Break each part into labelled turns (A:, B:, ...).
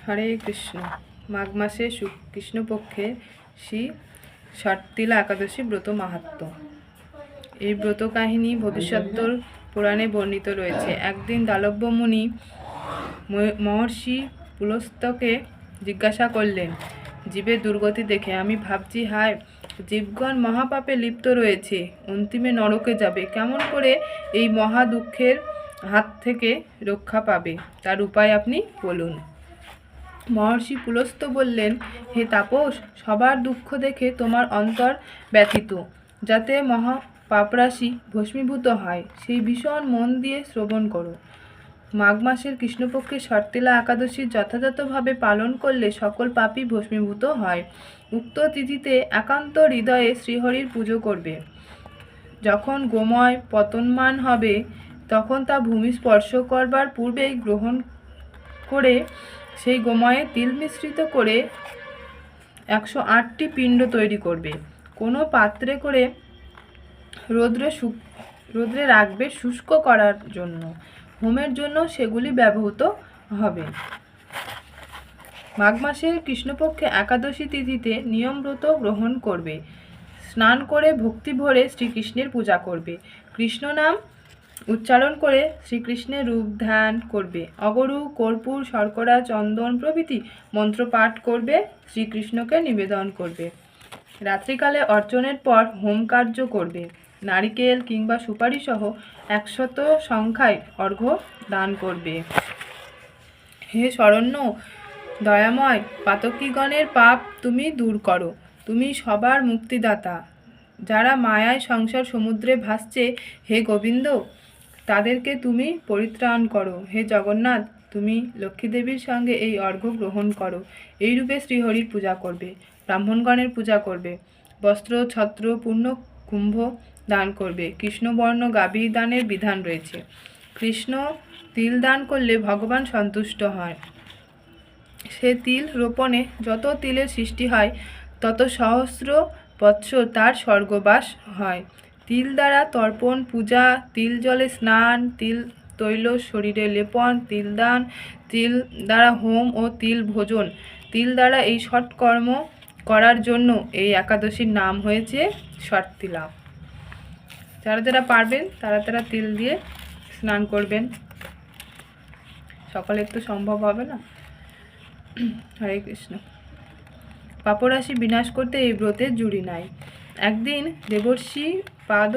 A: হরে কৃষ্ণ। মাঘ মাসে কৃষ্ণপক্ষে শ্রী ষটতিলা একাদশী ব্রত মাহাত্ম্য। এই ব্রত কাহিনী ভবিষ্যত্তর পুরাণে বর্ণিত রয়েছে। একদিন দালব্য মুনি মহর্ষি পুলস্তকে জিজ্ঞাসা করলেন, জীবের দুর্গতি দেখে আমি ভাবছি, হায়, জীবগণ মহাপাপে লিপ্ত রয়েছে, অন্তিমে নরকে যাবে, কেমন করে এই মহা দুঃখের হাত থেকে রক্ষা পাবে, তার উপায় আপনি বলুন। মহর্ষি পুলস্ত বললেন, হে তাপস, সবার দুঃখ দেখে তোমার অন্তর ব্যথিত, যাতে মহা পাপরাশি ভস্মীভূত হয়, সেই ভীষণ মন দিয়ে শ্রবণ করো। মাঘ মাসের কৃষ্ণপক্ষের ষটতিলা একাদশী যথাযথভাবে পালন করলে সকল পাপই ভস্মীভূত হয়। উক্ত তিথিতে একান্ত হৃদয়ে শ্রীহরির পুজো করবে। যখন গোময় পতনমান হবে, তখন তা ভূমি স্পর্শ করবার পূর্বেই গ্রহণ করে সেই গোময়ে তিল মিশ্রিত করে 108টি পিণ্ড তৈরি করবে। কোনো পাত্রে করে রোদ্রে রাখবে শুষ্ক করার জন্য। হোমের জন্য সেগুলি ব্যবহৃত হবে। মাঘ মাসের কৃষ্ণপক্ষে একাদশী তিথিতে নিয়মব্রত গ্রহণ করবে। স্নান করে ভক্তি ভরে শ্রীকৃষ্ণের পূজা করবে। কৃষ্ণ নাম উচ্চারণ করে শ্রীকৃষ্ণের রূপ ধ্যান করবে। অগরু, কর্পূর, শর্করা, চন্দন প্রভৃতি মন্ত্র পাঠ করবে, শ্রীকৃষ্ণকে নিবেদন করবে। রাত্রিকালে অর্চনের পর হোম কার্য করবে। নারিকেল কিংবা সুপারি সহ 100 সংখ্যায় অর্ঘ্য দান করবে। হে শরণ্য দয়াময়, পাতকীগণের পাপ তুমি দূর করো, তুমি সবার মুক্তিদাতা। যারা মায়ায় সংসার সমুদ্রে ভাসছে, হে গোবিন্দ, তাদেরকে তুমি পরিত্রাণ করো। হে জগন্নাথ, তুমি লক্ষ্মীদেবীর সঙ্গে এই অর্ঘ্য গ্রহণ করো। এইরূপে শ্রীহরির পূজা করবে। ব্রাহ্মণগণের পূজা করবে। বস্ত্র, ছত্র, পূর্ণ কুম্ভ দান করবে। কৃষ্ণবর্ণ গাভী দানের বিধান রয়েছে। কৃষ্ণ তিল দান করলে ভগবান সন্তুষ্ট হয়। সে তিল রোপণে যত তিলের সৃষ্টি হয়, তত সহস্র বৎসর তার স্বর্গবাস হয়। তিল দ্বারা তর্পণ, পূজা, তিল জলে স্নান, তিল তৈল শরীরে লেপন, তিল দান, তিল দ্বারা হোম ও তিল ভোজন, তিল দ্বারা এই ষটকর্ম করার জন্য এই একাদশীর নাম হয়েছে ষটতিলা। যারা যারা পারবেন তারা তারা তিল দিয়ে স্নান করবেন। সকলের তো সম্ভব হবে না। হরে কৃষ্ণ। পাপরাশি বিনাশ করতে এই ব্রতের জুড়ি নাই। একদিন দেবর্ষি পাদ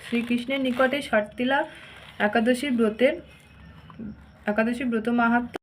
A: শ্রীকৃষ্ণের নিকটে ষটতিলা একাদশী ব্রত মাহাত্ম্য